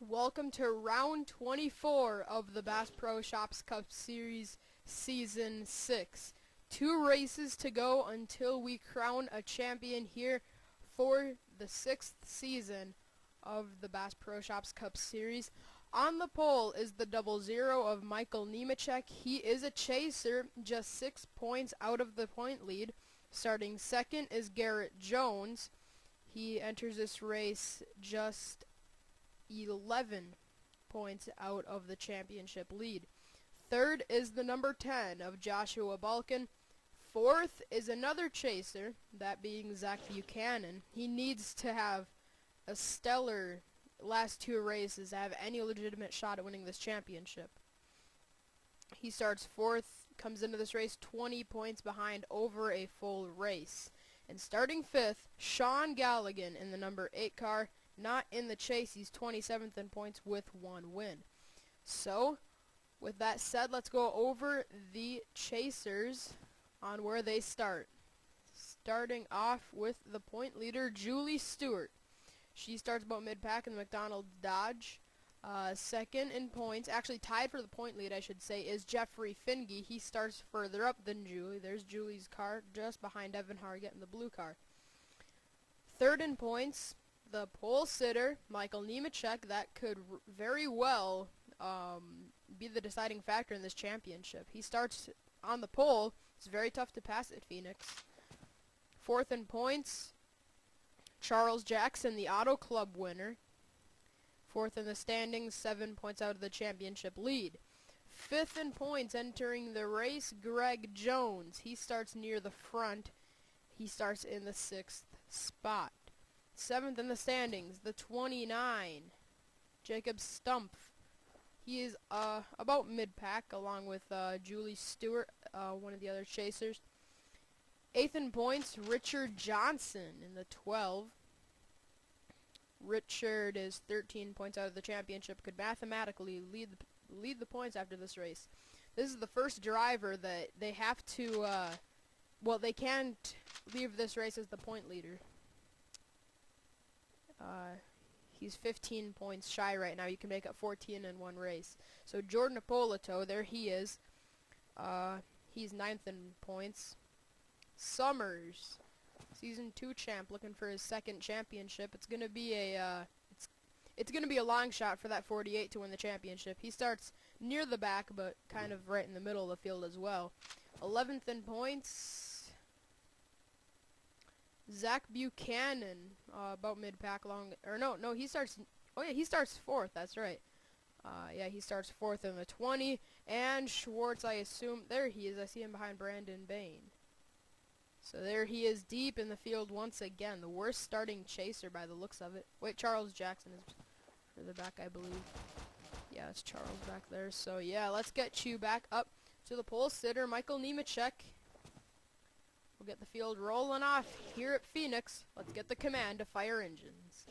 Welcome to round 24 of the Bass Pro Shops Cup Series Season 6. 2 races to go until we crown a champion here for the 6th season of the Bass Pro Shops Cup Series. On the pole is the 00 of Michael Nemechek. He is a chaser, just 6 points out of the point lead. Starting second is Garrett Jones. He enters this race just 11 points out of the championship lead. Third is the number 10 of Joshua Balkin. Fourth is another chaser, that being Zach Buchanan. He needs to have a stellar last 2 races to have any legitimate shot at winning this championship. He starts fourth, comes into this race 20 points behind over a full race. And starting fifth, Sean Galligan in the number 8 car. Not in the chase, he's 27th in points with 1 win. So, with that said, let's go over the chasers on where they start. Starting off with the point leader, Julie Stewart. She starts about mid-pack in the McDonald Dodge. Second in points, actually tied for the point lead, I should say, is Jeffrey Finge. He starts further up than Julie. There's Julie's car, just behind Evan Hargett in the blue car. Third in points, the pole sitter, Michael Nemechek. That could very well be the deciding factor in this championship. He starts on the pole. It's very tough to pass at Phoenix. Fourth in points, Charles Jackson, the Auto Club winner. Fourth in the standings, 7 points out of the championship lead. Fifth in points, entering the race, Greg Jones. He starts near the front. He starts in the 6th spot. Seventh in the standings, the 29, Jacob Stumpf. He is about mid-pack along with Julie Stewart, one of the other chasers. Eighth in points, Richard Johnson in the 12. Richard is 13 points out of the championship, could mathematically lead the points after this race. This is the first driver that they have to, they can't leave this race as the point leader. He's 15 points shy right now. You can make up 14 in one race. So Jordan Ippolito, there he is. He's 9th in points. Summers, Season 2 champ, looking for his 2nd championship. It's gonna be it's gonna be a long shot for that 48 to win the championship. He starts near the back, but kind of right in the middle of the field as well. 11th in points, Zach Buchanan, about mid-pack along, he starts 4th, that's right. He starts 4th in the 20, and Schwartz, I assume, there he is, I see him behind Brandon Bain. So there he is deep in the field once again, the worst starting chaser by the looks of it. Wait, Charles Jackson is further back, I believe. Yeah, it's Charles back there. So yeah, let's get you back up to the pole sitter, Michael Nemechek. We'll get the field rolling off here at Phoenix. Let's get the command to fire engines.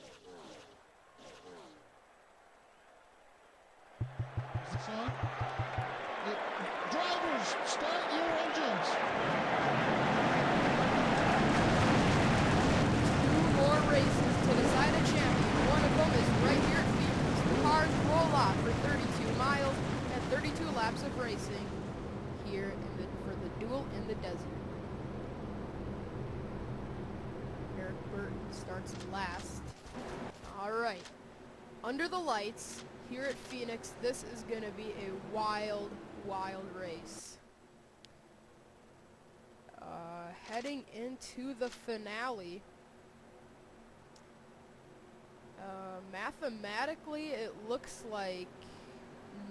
Drivers, start your engines. 2 more races to decide a champion. One of them is right here at Phoenix. The cars roll off for 32 miles and 32 laps of racing here for the duel in the desert. Starts last. Alright. Under the lights, here at Phoenix, this is going to be a wild, wild race. Heading into the finale, mathematically, it looks like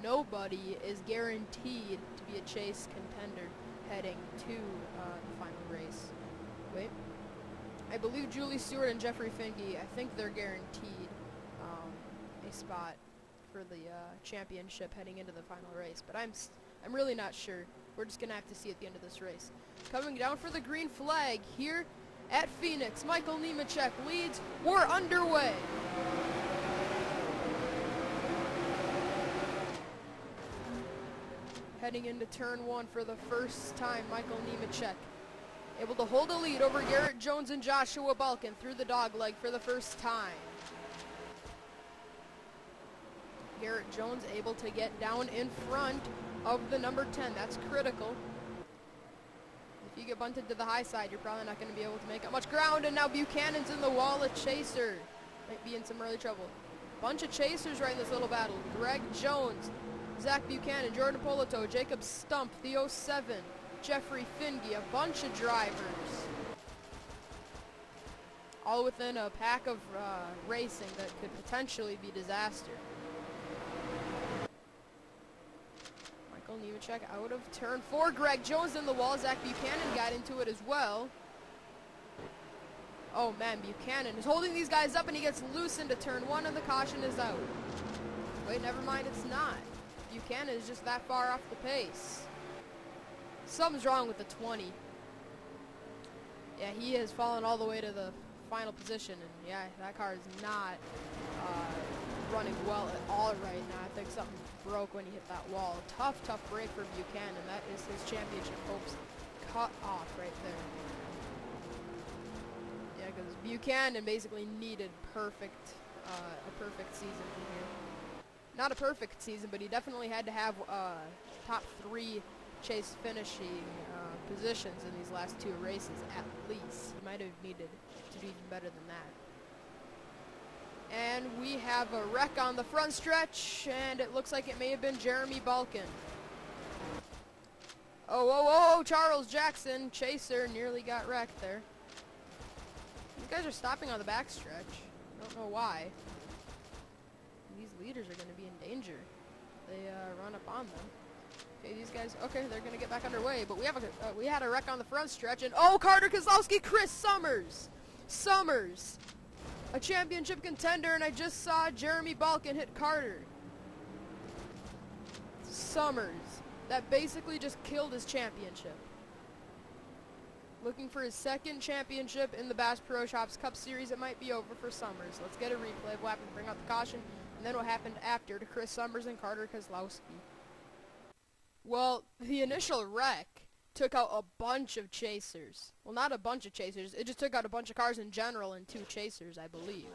nobody is guaranteed to be a chase contender heading to the final race. Wait. I believe Julie Stewart and Jeffrey Finge, I think they're guaranteed a spot for the championship heading into the final race. But I'm really not sure. We're just going to have to see at the end of this race. Coming down for the green flag here at Phoenix, Michael Nemechek leads. We're underway. Heading into turn 1 for the first time, Michael Nemechek able to hold a lead over Garrett Jones and Joshua Balkin through the dogleg for the first time. Garrett Jones able to get down in front of the number 10. That's critical. If you get bunted to the high side, you're probably not going to be able to make up much ground. And now Buchanan's in the wall. A chaser might be in some early trouble. Bunch of chasers right in this little battle. Greg Jones, Zach Buchanan, Jordan Polito, Jacob Stump, Theo 7, Jeffrey Finge, a bunch of drivers. All within a pack of racing that could potentially be disaster. Michael Nemechek out of turn 4. Greg Jones in the wall. Zach Buchanan got into it as well. Oh man, Buchanan is holding these guys up and he gets loose into turn 1 and the caution is out. Wait, never mind, it's not. Buchanan is just that far off the pace. Something's wrong with the 20. Yeah, he has fallen all the way to the final position, and yeah, that car is not running well at all right now. I think something broke when he hit that wall. Tough break for Buchanan. That is his championship hopes cut off right there. Yeah, because Buchanan basically needed a perfect season from here. Not a perfect season, but he definitely had to have top 3 chase finishing positions in these last 2 races at least. He might have needed to do even better than that. And we have a wreck on the front stretch, and it looks like it may have been Jeremy Balkin. Oh, Charles Jackson, chaser, nearly got wrecked there. These guys are stopping on the back stretch. Don't know why. These leaders are going to be in danger. They run up on them. Okay, these guys, okay, they're going to get back underway, but we had a wreck on the front stretch, and oh, Carter Kozlowski, Chris Summers, a championship contender, and I just saw Jeremy Balkin hit Carter. Summers, that basically just killed his championship. Looking for his 2nd championship in the Bass Pro Shops Cup Series. It might be over for Summers. Let's get a replay of what happened, bring out the caution, and then what happened after to Chris Summers and Carter Kozlowski. Well, the initial wreck took out a bunch of chasers. Well, not a bunch of chasers. It just took out a bunch of cars in general and 2 chasers, I believe.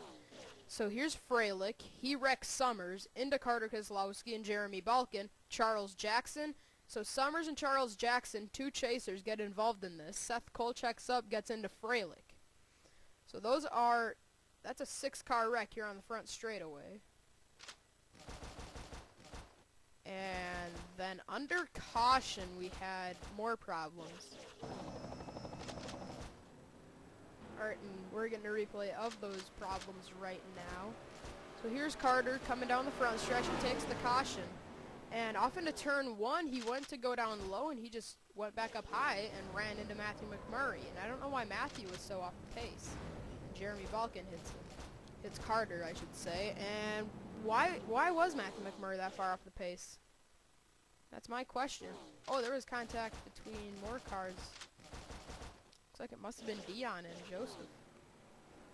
So here's Freilich. He wrecks Summers into Carter Kozlowski and Jeremy Balkin. Charles Jackson. So Summers and Charles Jackson, 2 chasers, get involved in this. Seth Cole checks up, gets into Freilich. So that's a 6-car wreck here on the front straightaway. And then under caution, we had more problems. Alright, and we're getting a replay of those problems right now. So here's Carter coming down the front stretch. He takes the caution. And off into turn 1, he went to go down low, and he just went back up high and ran into Matthew McMurray. And I don't know why Matthew was so off the pace. And Jeremy Balkin hits Carter, I should say. And why was Matthew McMurray that far off the pace? That's my question. Oh, there was contact between more cars. Looks like it must have been Dion and Joseph.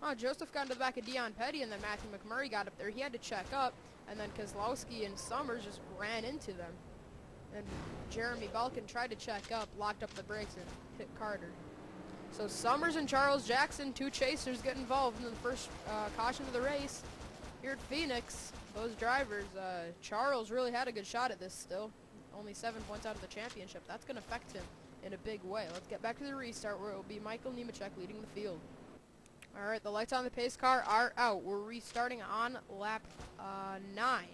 Oh, Joseph got into the back of Dion Petty, and then Matthew McMurray got up there. He had to check up, and then Kozlowski and Summers just ran into them. And Jeremy Balkin tried to check up, locked up the brakes, and hit Carter. So Summers and Charles Jackson, 2 chasers, get involved in the first caution of the race. Here at Phoenix, those drivers, Charles really had a good shot at this still. Only 7 points out of the championship. That's going to affect him in a big way. Let's get back to the restart where it will be Michael Nemechek leading the field. Alright, the lights on the pace car are out. We're restarting on lap 9.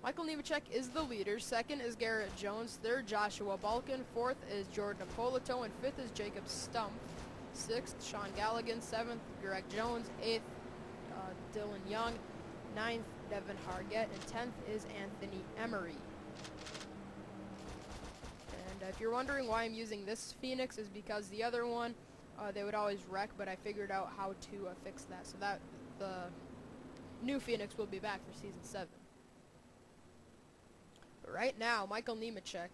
Michael Nemechek is the leader. 2nd is Garrett Jones. 3rd, Joshua Balkin. 4th is Jordan Polito. And 5th is Jacob Stump. 6th, Sean Galligan. 7th, Greg Jones. 8th, Dylan Young. 9th, Devin Hargett. And 10th is Anthony Emery. And if you're wondering why I'm using this Phoenix, is because the other one, they would always wreck, but I figured out how to fix that. So that the new Phoenix will be back for Season 7. But right now, Michael Nemechek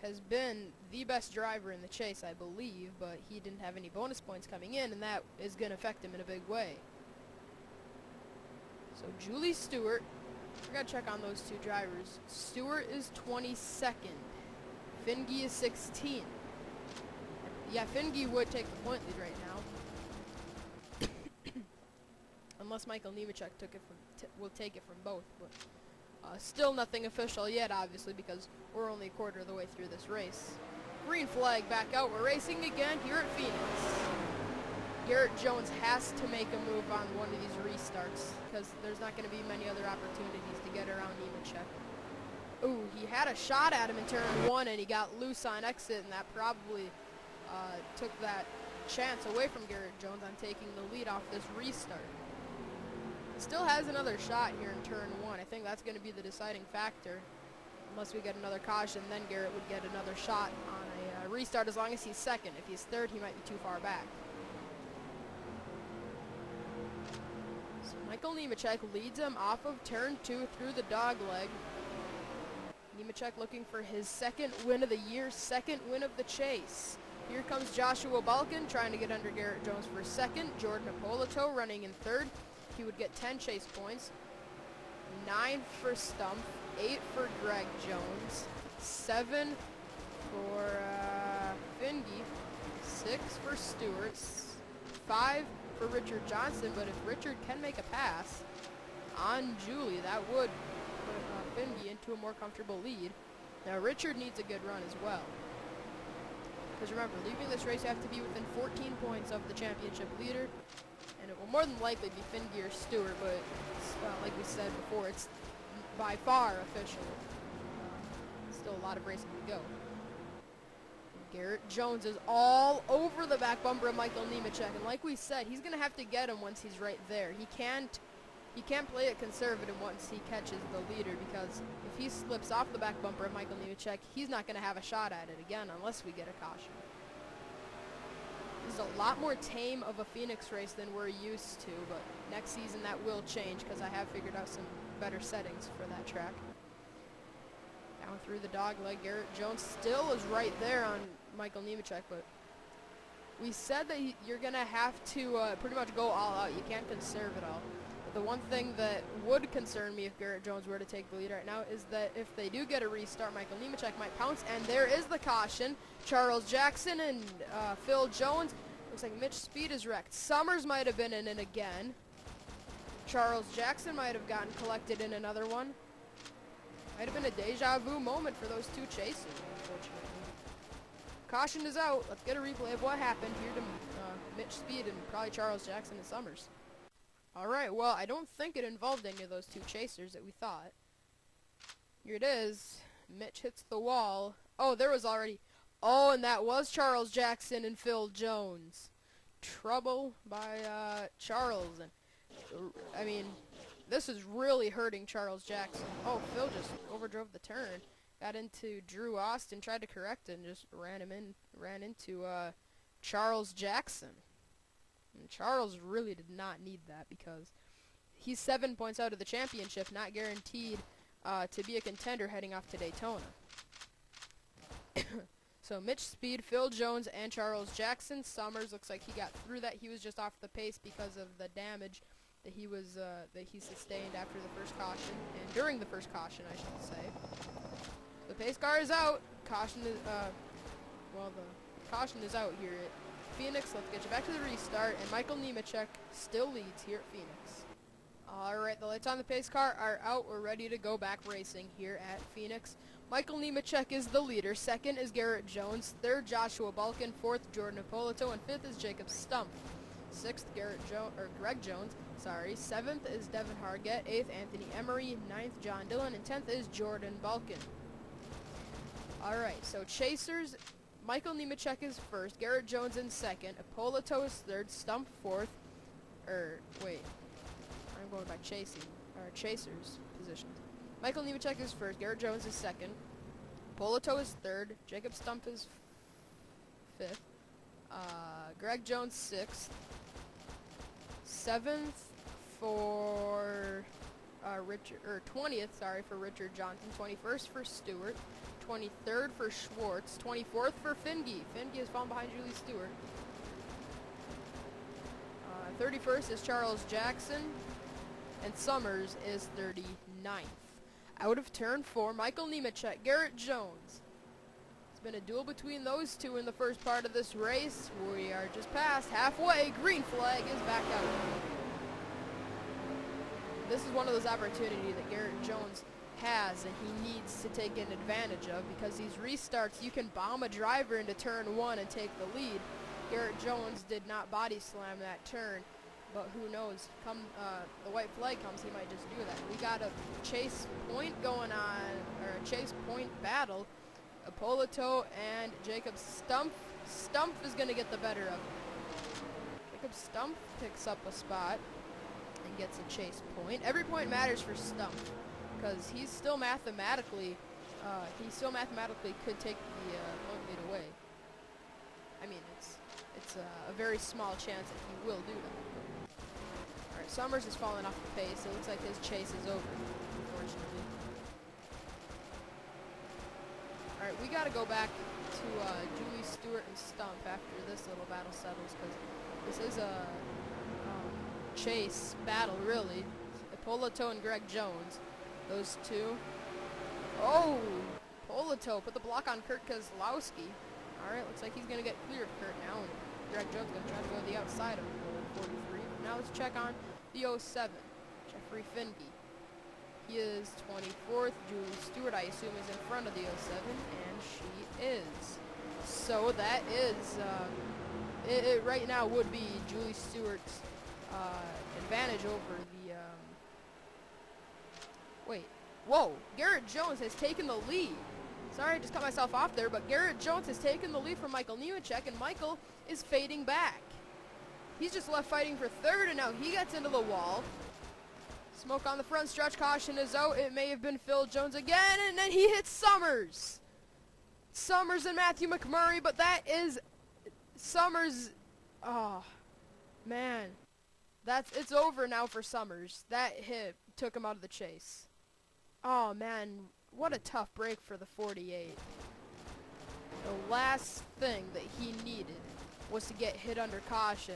has been the best driver in the chase, I believe, but he didn't have any bonus points coming in, and that is going to affect him in a big way. So Julie Stewart, I got to check on those 2 drivers. Stewart is 22nd. Finge is 16th. Yeah, Finge would take the point lead right now. Unless Michael Nemechek will take it from both. But Still nothing official yet, obviously, because we're only a quarter of the way through this race. Green flag back out. We're racing again here at Phoenix. Garrett Jones has to make a move on one of these restarts because there's not going to be many other opportunities to get around Nemechek. Ooh, he had a shot at him in turn 1 and he got loose on exit, and that probably took that chance away from Garrett Jones on taking the lead off this restart. Still has another shot here in turn 1. I think that's going to be the deciding factor. Unless we get another caution, then Garrett would get another shot on a restart as long as he's second. If he's third, he might be too far back. So Michael Nemechek leads him off of turn 2 through the dog leg. Nemechek looking for his second win of the year, second win of the chase. Here comes Joshua Balkin trying to get under Garrett Jones for second. Jordan Ippolito running in third. He would get 10 chase points. 9 for Stump. 8 for Greg Jones. 7 for Finge. 6 for Stewart. 5 for Richard Johnson, but if Richard can make a pass on Julie, that would put Finge into a more comfortable lead. Now Richard needs a good run as well. Because remember, leaving this race you have to be within 14 points of the championship leader. And it will more than likely be Finge or Stewart, but like we said before, it's by far official. Still a lot of racing to go. Garrett Jones is all over the back bumper of Michael Nemechek, and like we said, he's going to have to get him once he's right there. He can't play it conservative once he catches the leader, because if he slips off the back bumper of Michael Nemechek, he's not going to have a shot at it again unless we get a caution. This is a lot more tame of a Phoenix race than we're used to, but next season that will change because I have figured out some better settings for that track. Down through the dog leg, Garrett Jones still is right there on Michael Nemechek, but we said that you're going to have to pretty much go all out. You can't conserve it all. But the one thing that would concern me if Garrett Jones were to take the lead right now is that if they do get a restart, Michael Nemechek might pounce, and there is the caution. Charles Jackson and Phil Jones. Looks like Mitch Speed is wrecked. Summers might have been in it again. Charles Jackson might have gotten collected in another one. Might have been a deja vu moment for those two chasers, unfortunately. Caution is out. Let's get a replay of what happened here to Mitch Speed and probably Charles Jackson and Summers. Alright, well, I don't think it involved any of those two chasers that we thought. Here it is. Mitch hits the wall. Oh, there was already... Oh, and that was Charles Jackson and Phil Jones. Trouble by Charles. And I mean, this is really hurting Charles Jackson. Oh, Phil just overdrove the turn. Got into Drew Austin, tried to correct it, and just ran into Charles Jackson. And Charles really did not need that because he's 7 points out of the championship, not guaranteed to be a contender heading off to Daytona. So Mitch Speed, Phil Jones, and Charles Jackson. Summers looks like he got through that. He was just off the pace because of the damage that he sustained after the first caution, and during the first caution, I should say. The pace car is out. Caution is the caution is out here at Phoenix. Let's get you back to the restart, and Michael Nemechek still leads here at Phoenix. Alright, the lights on the pace car are out. We're ready to go back racing here at Phoenix. Michael Nemechek is the leader. Second is Garrett Jones. Third, Joshua Balkin. Fourth, Jordan Ippolito. And fifth is Jacob Stump. Sixth, Greg Jones. Seventh is Devin Hargett. Eighth, Anthony Emery. Ninth, John Dillon. And 10th is Jordan Balkin. Alright, so chasers, Michael Nemechek is first. Garrett Jones in second. Ippolito is third. Stump fourth. I'm going by chasers positions. Michael Nemechek is first. Garrett Jones is second. Ippolito is third. Jacob Stump is fifth. Greg Jones sixth. Seventh for 20th, for Richard Johnson. 21st for Stewart. 23rd for Schwartz. 24th for Finge. Finge has fallen behind Julie Stewart. 31st is Charles Jackson. And Summers is 39th. Out of turn 4, Michael Nemechek, Garrett Jones. It's been a duel between those two in the first part of this race. We are just past halfway. Green flag is back out. This is one of those opportunities that Garrett Jones has and he needs to take an advantage of, because these restarts, you can bomb a driver into turn 1 and take the lead. Garrett Jones did not body slam that turn, but who knows, come the white flag comes, he might just do that. We got a chase point going on, or a chase point battle. Ippolito and Jacob Stumpf. Stumpf is going to get the better of it. Jacob Stumpf picks up a spot and gets a chase point. Every point matters for Stumpf, because he's still mathematically, could take the point lead away. I mean, it's a very small chance that he will do that. Alright, Summers is falling off the pace. It looks like his chase is over, unfortunately. Alright, we gotta go back to Julie Stewart and Stump after this little battle settles, because this is a chase battle, really. Ippolito and Greg Jones, those two. Oh, Ippolito put the block on Kurt Kozlowski. Alright, looks like he's gonna get clear of Kurt now, and Greg Jones gonna try to go to the outside of 43. Now let's check on the 07, Jeffrey Finge. He is 24th. Julie Stewart, I assume, is in front of the 07, and she is. So that is, it right now would be Julie Stewart's advantage over the, wait. Whoa, Garrett Jones has taken the lead. Sorry, I just cut myself off there, but Garrett Jones has taken the lead from Michael Nemechek, and Michael is fading back. He's just left fighting for third, and now he gets into the wall. Smoke on the front stretch, caution is out. It may have been Phil Jones again, and then he hits Summers. Summers and Matthew McMurray, but that is Summers. Oh, man. It's over now for Summers. That hit took him out of the chase. Oh, man. What a tough break for the 48. The last thing that he needed was to get hit under caution.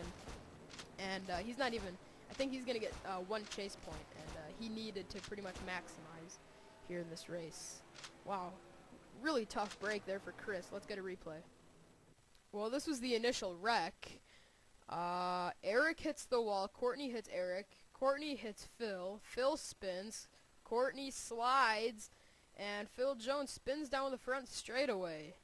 And he's not even... I think he's going to get one chase point, and he needed to pretty much maximize here in this race. Wow. Really tough break there for Chris. Let's get a replay. Well, this was the initial wreck. Eric hits the wall. Courtney hits Eric. Courtney hits Phil. Phil spins. Courtney slides. And Phil Jones spins down the front straightaway.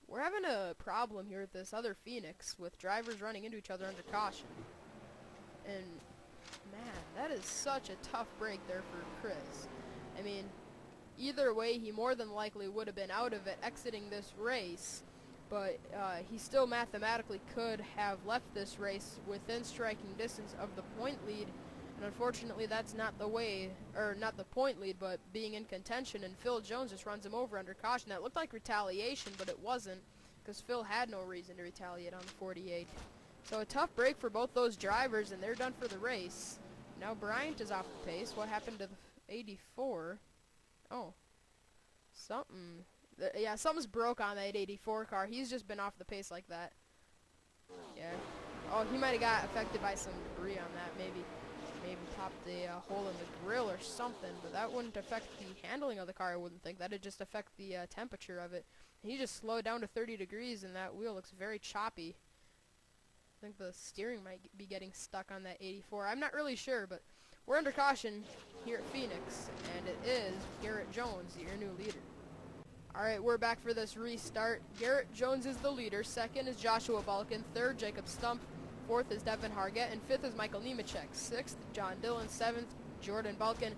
We're having a problem here with this other Phoenix, with drivers running into each other under caution. And, man, that is such a tough break there for Chris. I mean, either way, he more than likely would have been out of it exiting this race, but he still mathematically could have left this race within striking distance of the point lead. And unfortunately, that's not the way, or not the point lead, but being in contention, and Phil Jones just runs him over under caution. That looked like retaliation, but it wasn't, because Phil had no reason to retaliate on the 48. So a tough break for both those drivers, and they're done for the race. Now Bryant is off the pace. What happened to the 84? Oh, yeah, something's broke on that 84 car. He's just been off the pace like that. Yeah. Oh, he might have got affected by some debris on that, maybe popped the hole in the grill or something, but that wouldn't affect the handling of the car, I wouldn't think. That'd just affect the temperature of it. He just slowed down to 30 degrees, and that wheel looks very choppy. I think the steering might be getting stuck on that 84. I'm not really sure, but we're under caution here at Phoenix, and it is Garrett Jones, your new leader. Alright, we're back for this restart. Garrett Jones is the leader. Second is Joshua Balkin. Third, Jacob Stump. Fourth is Devin Hargett. And fifth is Michael Nemechek. Sixth, John Dillon. Seventh, Jordan Balkin.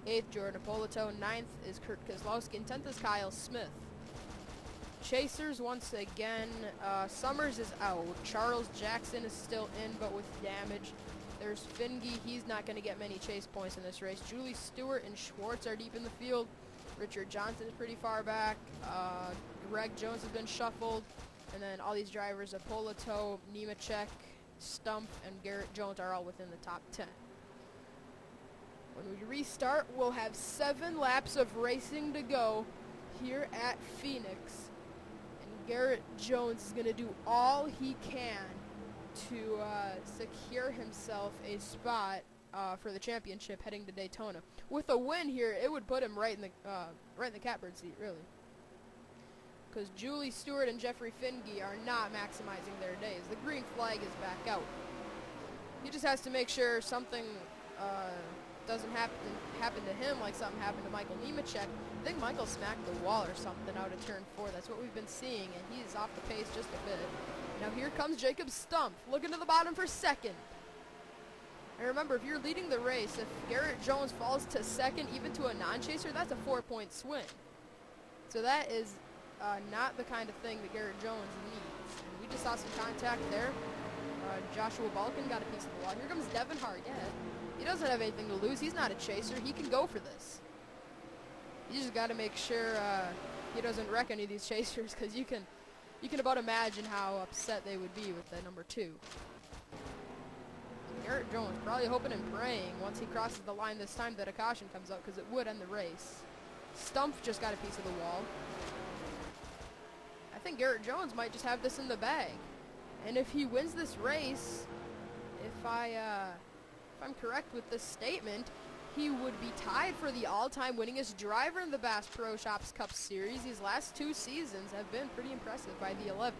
Eighth, Jordan Ippolito. Ninth is Kurt Kozlowski. And 10th is Kyle Smith. Chasers once again. Summers is out. Charles Jackson is still in, but with damage. There's Finge. He's not going to get many chase points in this race. Julie Stewart and Schwartz are deep in the field. Richard Johnson is pretty far back. Greg Jones has been shuffled. And then all these drivers, Ippolito, Nemechek, Stump, and Garrett Jones are all within the top 10. When we restart, we'll have 7 laps of racing to go here at Phoenix. And Garrett Jones is going to do all he can to secure himself a spot for the championship heading to Daytona. With a win here, it would put him right in the catbird seat, really. Because Julie Stewart and Jeffrey Finge are not maximizing their days. The green flag is back out. He just has to make sure something doesn't happen to him like something happened to Michael Nemechek. I think Michael smacked the wall or something out of turn 4. That's what we've been seeing, and he's off the pace just a bit. Now here comes Jacob Stumpf, looking to the bottom for second. And remember, if you're leading the race, if Garrett Jones falls to second, even to a non-chaser, that's a 4-point swing. So that is not the kind of thing that Garrett Jones needs. And we just saw some contact there. Joshua Balkin got a piece of the wall. Here comes Devin Hargett. He doesn't have anything to lose. He's not a chaser. He can go for this. You just got to make sure he doesn't wreck any of these chasers, because you can about imagine how upset they would be with the number 2. Garrett Jones probably hoping and praying once he crosses the line this time that a caution comes up, because it would end the race. Stumpf just got a piece of the wall. I think Garrett Jones might just have this in the bag. And if he wins this race, if I'm correct with this statement, he would be tied for the all-time winningest driver in the Bass Pro Shops Cup Series. These last 2 seasons have been pretty impressive by the 11.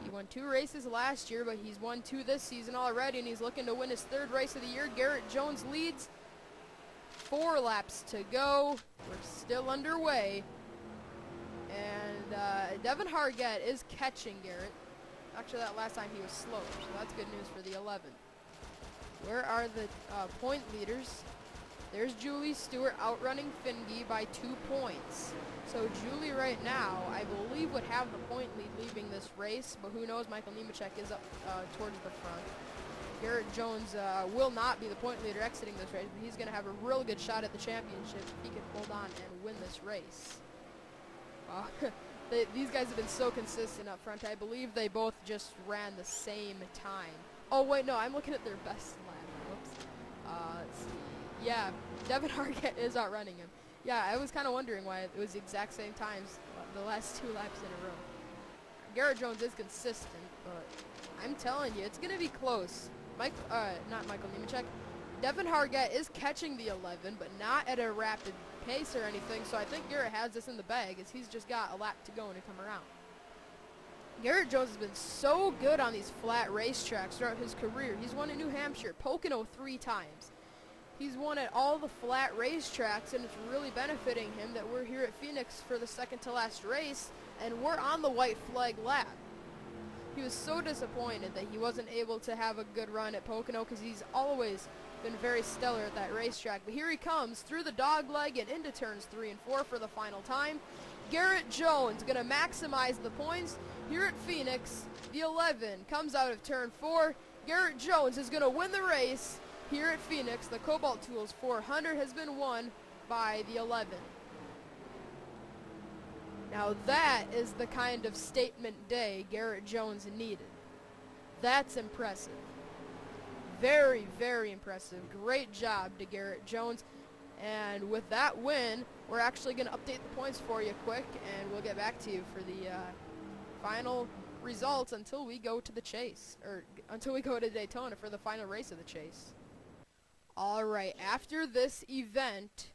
He won 2 races last year, but he's won 2 this season already, and he's looking to win his 3rd race of the year. Garrett Jones leads. 4 laps to go. We're still underway. And Devin Hargett is catching Garrett. Actually, that last time he was slow, so that's good news for the 11. Where are the point leaders? There's Julie Stewart outrunning Finge by 2 points. So Julie right now, I believe, would have the point lead leaving this race, but who knows, Michael Nemechek is up towards the front. Garrett Jones will not be the point leader exiting this race, but he's going to have a real good shot at the championship if he can hold on and win this race. These guys have been so consistent up front. I believe they both just ran the same time. Oh, wait, no, I'm looking at their best lap. Whoops. Let's see. Yeah, Devin Hargett is outrunning him. Yeah, I was kind of wondering why it was the exact same times the last 2 laps in a row. Garrett Jones is consistent, but I'm telling you, it's going to be close. Not Michael Nemechek. Devin Hargett is catching the 11, but not at a rapid pace or anything, so I think Garrett has this in the bag, as he's just got a lap to go and to come around. Garrett Jones has been so good on these flat racetracks throughout his career. He's won at New Hampshire, Pocono 3 times. He's won at all the flat racetracks, and it's really benefiting him that we're here at Phoenix for the second to last race, and we're on the white flag lap. He was so disappointed that he wasn't able to have a good run at Pocono, because he's always been very stellar at that racetrack. But here he comes through the dog leg and into turns 3 and 4 for the final time. Garrett Jones going to maximize the points here at Phoenix. The 11 comes out of turn 4. Garrett Jones is going to win the race here at Phoenix. The Cobalt Tools 400 has been won by the 11. Now that is the kind of statement day Garrett Jones needed. That's impressive. Very, very impressive. Great job to Garrett Jones. And with that win, we're actually going to update the points for you quick, and we'll get back to you for the final results until we go to the chase, or until we go to Daytona for the final race of the chase. All right, after this event,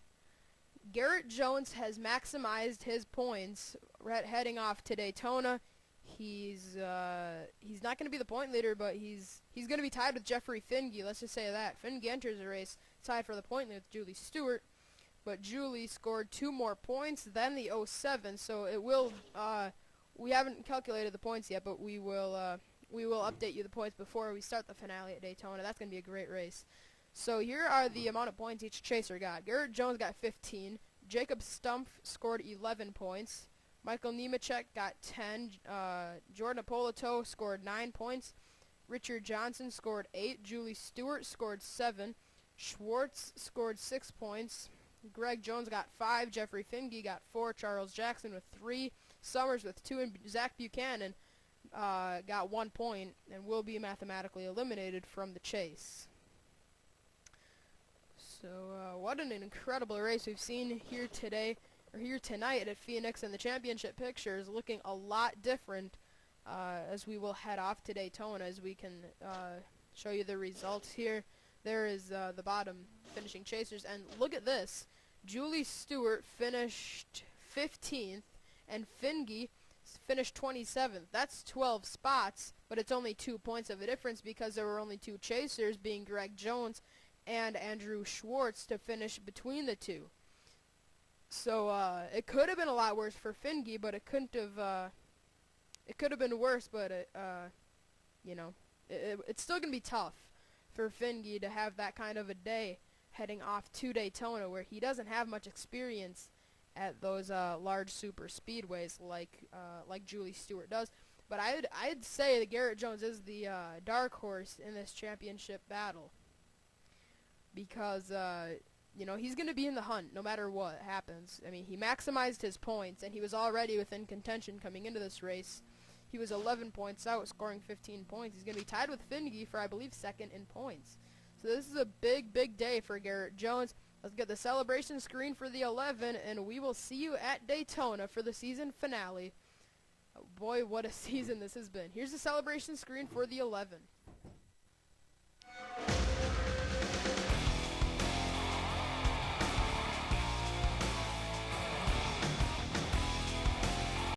Garrett Jones has maximized his points heading off to Daytona. He's not going to be the point leader, but he's going to be tied with Jeffrey Finge. Let's just say that. Finge enters the race tied for the point lead with Julie Stewart, but Julie scored 2 more points than the 07, so it will we haven't calculated the points yet, but we will update you the points before we start the finale at Daytona. That's going to be a great race. So here are the amount of points each chaser got. Garrett Jones got 15. Jacob Stumpf scored 11 points. Michael Nemechek got 10. Jordan Apolito scored 9 points. Richard Johnson scored 8. Julie Stewart scored 7. Schwartz scored 6 points. Greg Jones got 5. Jeffrey Finge got 4. Charles Jackson with 3. Summers with 2. And Zach Buchanan got 1 point and will be mathematically eliminated from the chase. So what an incredible race we've seen here today, or here tonight at Phoenix, and the championship picture is looking a lot different as we will head off to Daytona, as we can show you the results here. There is the bottom finishing chasers, and look at this. Julie Stewart finished 15th, and Finge finished 27th. That's 12 spots, but it's only 2 points of a difference because there were only 2 chasers, being Greg Jones and Andrew Schwartz, to finish between the two. So it could have been a lot worse for Finge, but it couldn't have. It could have been worse, but you know, it's still gonna be tough for Finge to have that kind of a day heading off to Daytona, where he doesn't have much experience at those large super speedways like Julie Stewart does. But I'd say that Garrett Jones is the dark horse in this championship battle, because you know, he's going to be in the hunt no matter what happens. I mean, he maximized his points, and he was already within contention coming into this race. He was 11 points out, scoring 15 points. He's going to be tied with Finge for, I believe, second in points. So this is a big, big day for Garrett Jones. Let's get the celebration screen for the 11, and we will see you at Daytona for the season finale. Oh boy, what a season this has been. Here's the celebration screen for the 11.